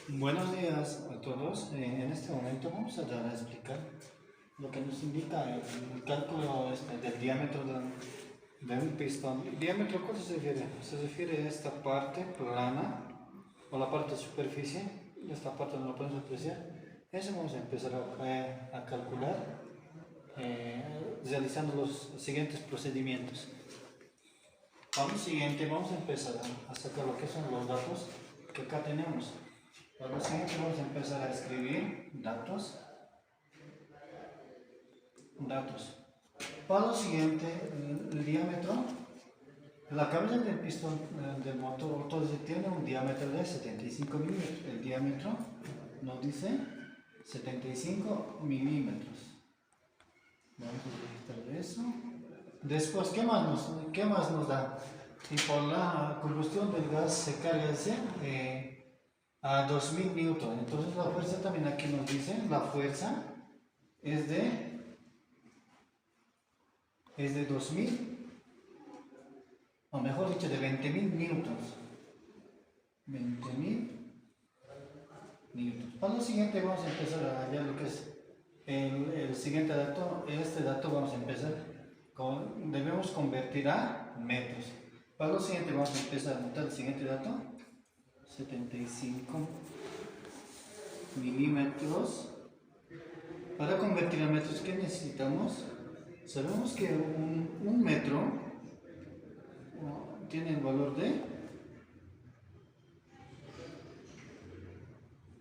Buenos días a todos. En este momento vamos a dar a explicar lo que nos indica el cálculo del diámetro de un pistón. ¿El diámetro a cuál se refiere? Se refiere a esta parte plana o la parte de superficie. Esta parte no la podemos apreciar. Eso vamos a empezar a calcular realizando los siguientes procedimientos. Para lo siguiente vamos a empezar a sacar lo que son los datos que acá tenemos. Para lo siguiente vamos a empezar a escribir datos. Para lo siguiente, el diámetro, la cabeza del pistón del motor tiene un diámetro de 75 milímetros. El diámetro nos dice 75 milímetros. Vamos a registrar eso. Después, ¿qué más nos da? Y por la combustión del gas se carga a 2000 newton. Entonces la fuerza también aquí nos dice, la fuerza es de 2000, o mejor dicho, de 20.000 newtons. 20.000 newtons. Para lo siguiente vamos a empezar a hallar lo que es el siguiente dato. Este dato vamos a empezar debemos convertir a metros. Para lo siguiente vamos a empezar a anotar el siguiente dato. 75 milímetros. Para convertir a metros, ¿qué necesitamos? Sabemos que un metro tiene el valor de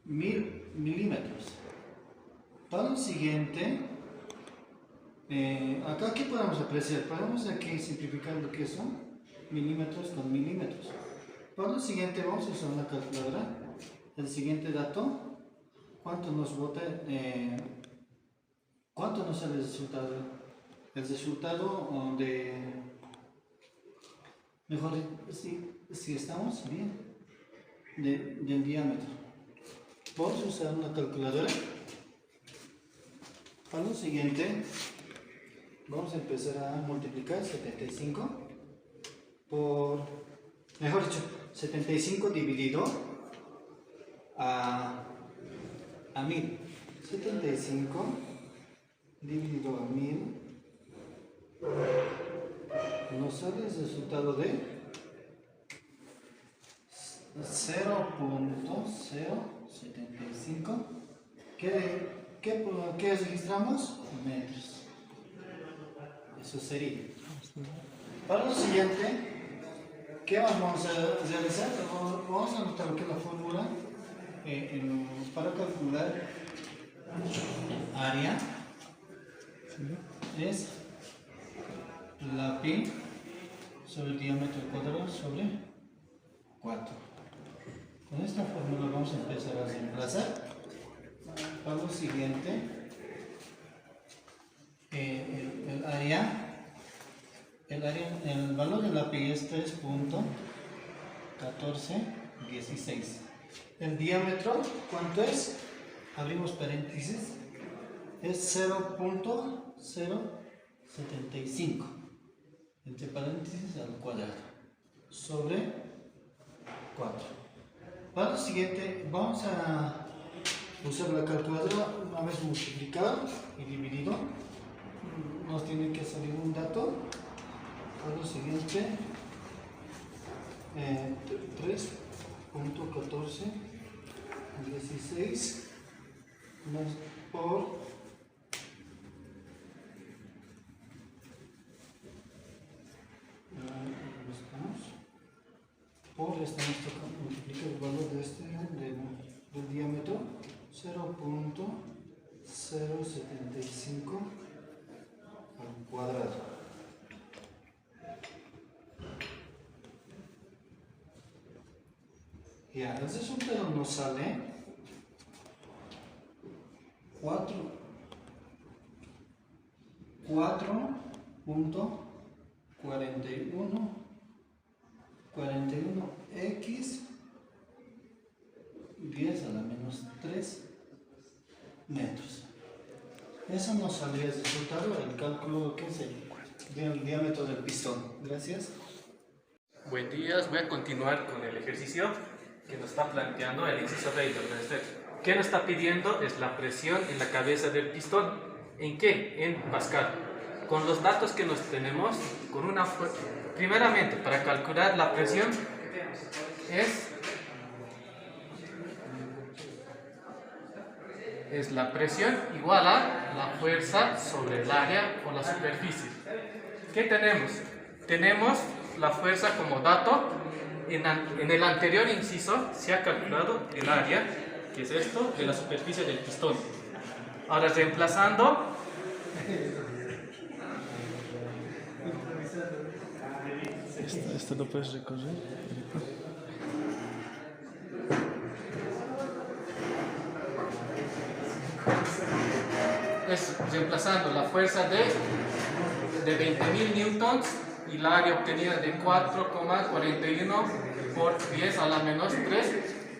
1000 milímetros. Para lo siguiente, acá ¿qué podemos apreciar? Podemos aquí simplificar lo que son milímetros con milímetros. Para lo siguiente vamos a usar una calculadora. El siguiente dato, ¿cuánto nos bota? ¿Cuánto nos sale el resultado? El resultado mejor si estamos bien, del diámetro. Vamos a usar una calculadora. Para lo siguiente, vamos a empezar a multiplicar 75 por, mejor dicho, 75 dividido a 1000. 75 dividido a 1000 nos sale el resultado de 0.075. ¿Qué registramos? Metros. Eso sería. Para lo siguiente, ¿qué más vamos a realizar? Vamos a anotar lo que es la fórmula para calcular área. Es la pi sobre el diámetro cuadrado sobre 4. Con esta fórmula vamos a empezar a reemplazar. Para lo siguiente, el valor de la pi es 3.1416. El diámetro, ¿cuánto es? Abrimos paréntesis, es 0.075, entre paréntesis al cuadrado, sobre 4. Para lo siguiente, vamos a usar la calculadora. Una vez multiplicado y dividido, nos tiene que salir un dato. Para lo siguiente, 3.1416 más estamos multiplicar el valor de del diámetro 0.075 al cuadrado. Ya, el resultado nos sale 4.41x 10 a la menos 3 metros. Eso nos saldría el resultado, el cálculo que es el diámetro del pistón. Gracias. Buen día, voy a continuar con el ejercicio. que nos está planteando el inciso B del tercer. ¿Qué nos está pidiendo? Es la presión en la cabeza del pistón. ¿En qué? En Pascal. Con los datos que nos tenemos, primeramente, para calcular la presión, es la presión igual a la fuerza sobre el área o la superficie. ¿Qué tenemos? Tenemos la fuerza como dato. En el anterior inciso se ha calculado el área, que es esto, de la superficie del pistón. Ahora reemplazando, ¿Esto lo puedes recorrer? reemplazando la fuerza de 20.000 newtons y la área obtenida de 4,41 por 10 a la menos 3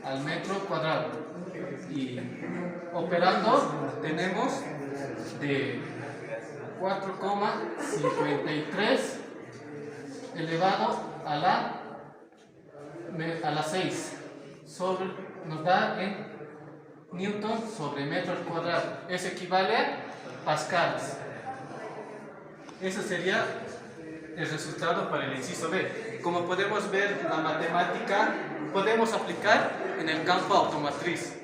al metro cuadrado. Y operando tenemos de 4,53 elevado a la 6 nos da en newton sobre metro cuadrado. Eso equivale a pascales. Ese sería el resultado para el inciso B. Como podemos ver, la matemática podemos aplicar en el campo automotriz,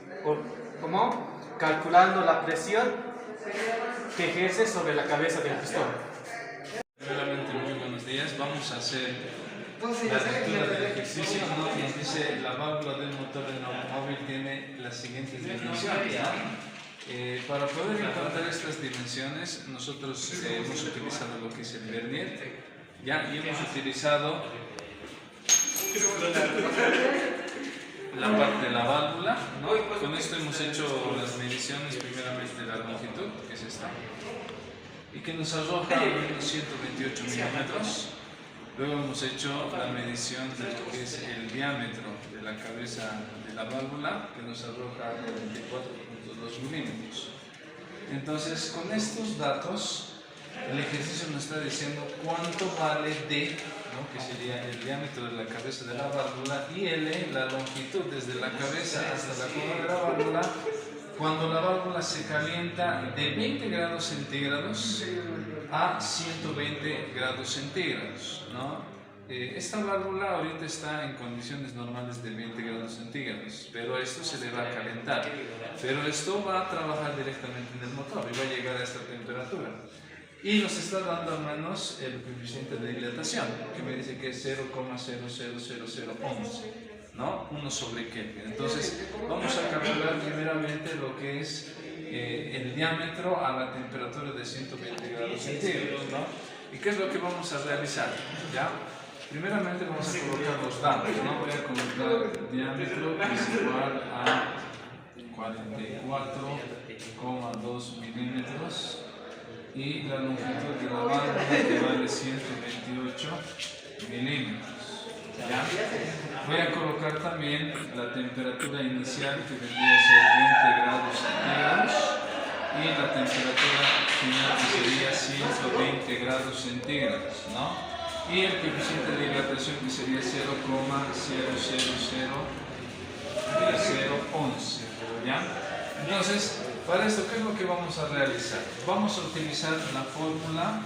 como calculando la presión que ejerce sobre la cabeza del pistón. Primeramente, muy buenos días. Vamos a hacer la lectura del ejercicio, ¿no? Que nos dice la válvula del motor del automóvil tiene las siguientes dimensiones, ¿no? Para poder encontrar estas dimensiones, nosotros hemos utilizado lo que es el vernier, ¿ya? Y hemos utilizado la parte de la válvula, ¿no? Con esto hemos hecho las mediciones, primeramente de la longitud, que es esta, y que nos arroja unos 128 milímetros. Luego hemos hecho la medición de lo que es el diámetro de la cabeza de la válvula, que nos arroja 24,2 milímetros. Entonces, con estos datos, el ejercicio nos está diciendo cuánto vale D, ¿no? Que sería el diámetro de la cabeza de la válvula, y L, la longitud desde la cabeza hasta la cola de la válvula, cuando la válvula se calienta de 20 grados centígrados a 120 grados centígrados, ¿no? Esta válvula ahorita está en condiciones normales de 20 grados centígrados, pero esto se le va a calentar. Pero esto va a trabajar directamente en el motor y va a llegar a esta temperatura. Y nos está dando al menos el coeficiente de dilatación, que me dice que es 0,00011, ¿no? 1 sobre Kelvin. Entonces, vamos a calcular primeramente lo que es el diámetro a la temperatura de 120 grados centígrados, ¿no? ¿Y qué es lo que vamos a realizar? ¿Ya? Primeramente vamos a colocar los datos, ¿no? Voy a colocar el diámetro, que es igual a 44,2 milímetros, y la longitud de la válvula, que vale 128 milímetros. ¿Ya? Voy a colocar también la temperatura inicial, que vendría a ser 20 grados centígrados, y la temperatura final, que sería 120 grados centígrados, ¿no? Y el coeficiente de dilatación, que sería 0,00011, ¿ya? Entonces, para esto, ¿qué es lo que vamos a realizar? Vamos a utilizar la fórmula,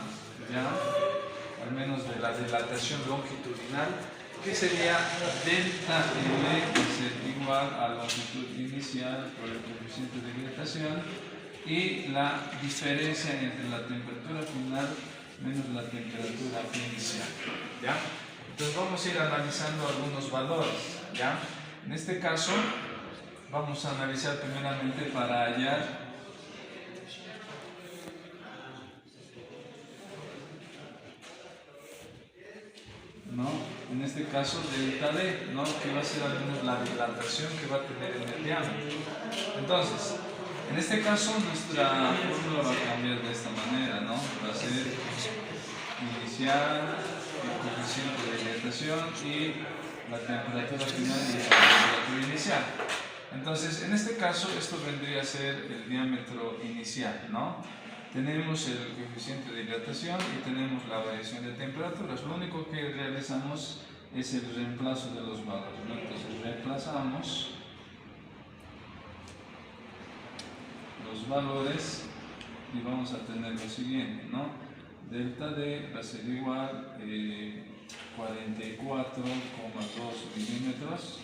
¿ya? Al menos de la dilatación longitudinal, que sería delta L igual a la longitud inicial por el coeficiente de dilatación y la diferencia entre la temperatura final menos la temperatura inicial, ¿ya? Entonces vamos a ir analizando algunos valores, ¿ya? En este caso vamos a analizar primeramente para hallar ¿no? En este caso delta D, ¿no? Que va a ser al menos la dilatación que va a tener en el diámetro. Entonces, en este caso nuestra fórmula va a cambiar de esta manera, ¿no? Va a ser inicial, el coeficiente de dilatación y la temperatura final y la temperatura inicial. Entonces, en este caso, esto vendría a ser el diámetro inicial, ¿no? Tenemos el coeficiente de dilatación y tenemos la variación de temperaturas. Lo único que realizamos es el reemplazo de los valores, ¿no? Entonces reemplazamos los valores y vamos a tener lo siguiente, ¿no? Delta D va a ser igual 44,2 milímetros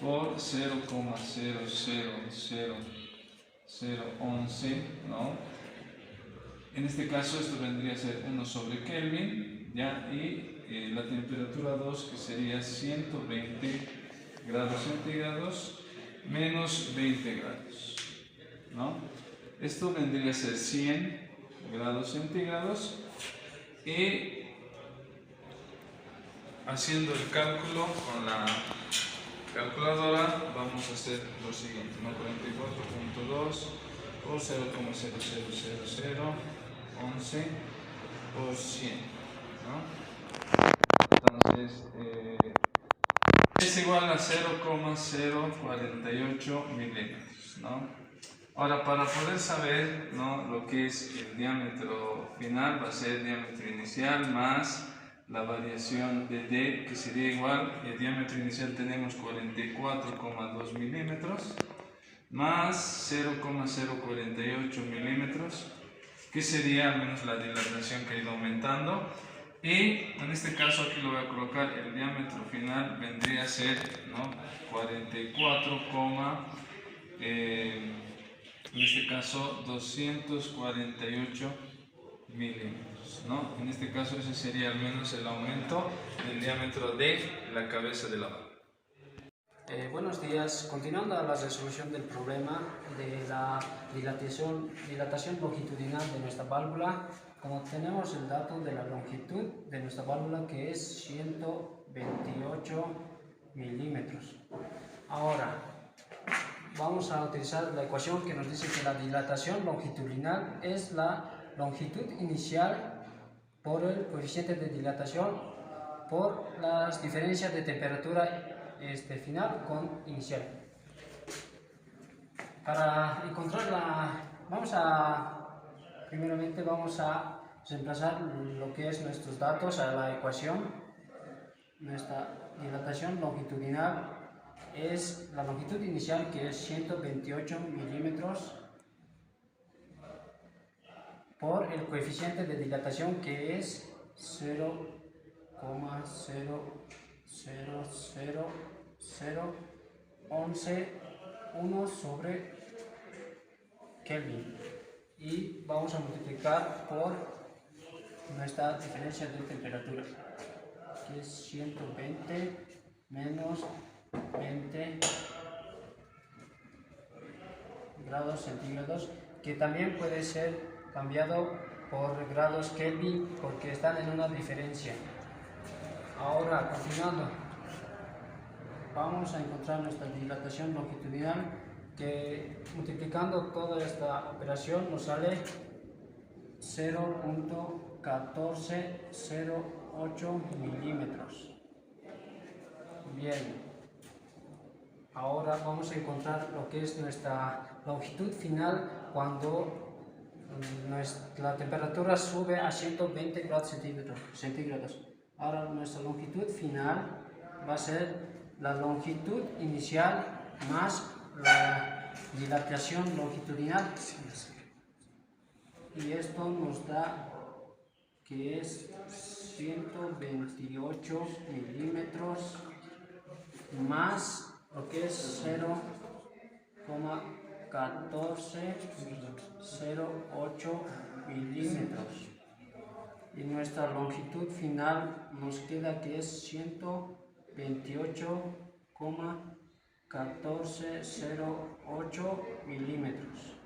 por 0,00011, ¿no? En este caso esto vendría a ser 1 sobre Kelvin, ¿ya? Y la temperatura 2, que sería 120 grados centígrados menos 20 grados, ¿no? Esto vendría a ser 100 grados centígrados y haciendo el cálculo con la calculadora vamos a hacer lo siguiente, ¿no? 44.2 por 0,00011 por 100, ¿no? Entonces es igual a 0,048 milímetros, ¿no? Ahora, para poder saber, ¿no?, lo que es el diámetro final, va a ser el diámetro inicial más la variación de D, que sería igual, el diámetro inicial tenemos 44,2 milímetros, más 0,048 milímetros, que sería al menos la dilatación que ha ido aumentando. Y en este caso aquí lo voy a colocar, el diámetro final vendría a ser, ¿no?, 44, en este caso 248 milímetros, ¿no? En este caso ese sería al menos el aumento del diámetro de la cabeza de la válvula. Buenos días. Continuando la resolución del problema de la dilatación longitudinal de nuestra válvula, como tenemos el dato de la longitud de nuestra válvula, que es 128 milímetros. Ahora vamos a utilizar la ecuación que nos dice que la dilatación longitudinal es la longitud inicial por el coeficiente de dilatación por las diferencias de temperatura final con inicial. Para encontrarla, primeramente vamos a reemplazar lo que es nuestros datos a la ecuación. Nuestra dilatación longitudinal es la longitud inicial, que es 128 milímetros, por el coeficiente de dilatación, que es 0,00011 sobre Kelvin, y vamos a multiplicar por nuestra diferencia de temperatura, que es 120 menos 20 grados centígrados, que también puede ser cambiado por grados Kelvin porque están en una diferencia. Ahora, continuando, vamos a encontrar nuestra dilatación longitudinal, que multiplicando toda esta operación nos sale 0,1408 milímetros. Bien. Ahora vamos a encontrar lo que es nuestra longitud final cuando la temperatura sube a 120 grados centígrados. Ahora nuestra longitud final va a ser la longitud inicial más la dilatación longitudinal. Y esto nos da que es 128 milímetros más lo que es 0,1408 milímetros, y nuestra longitud final nos queda que es 128,1408 milímetros.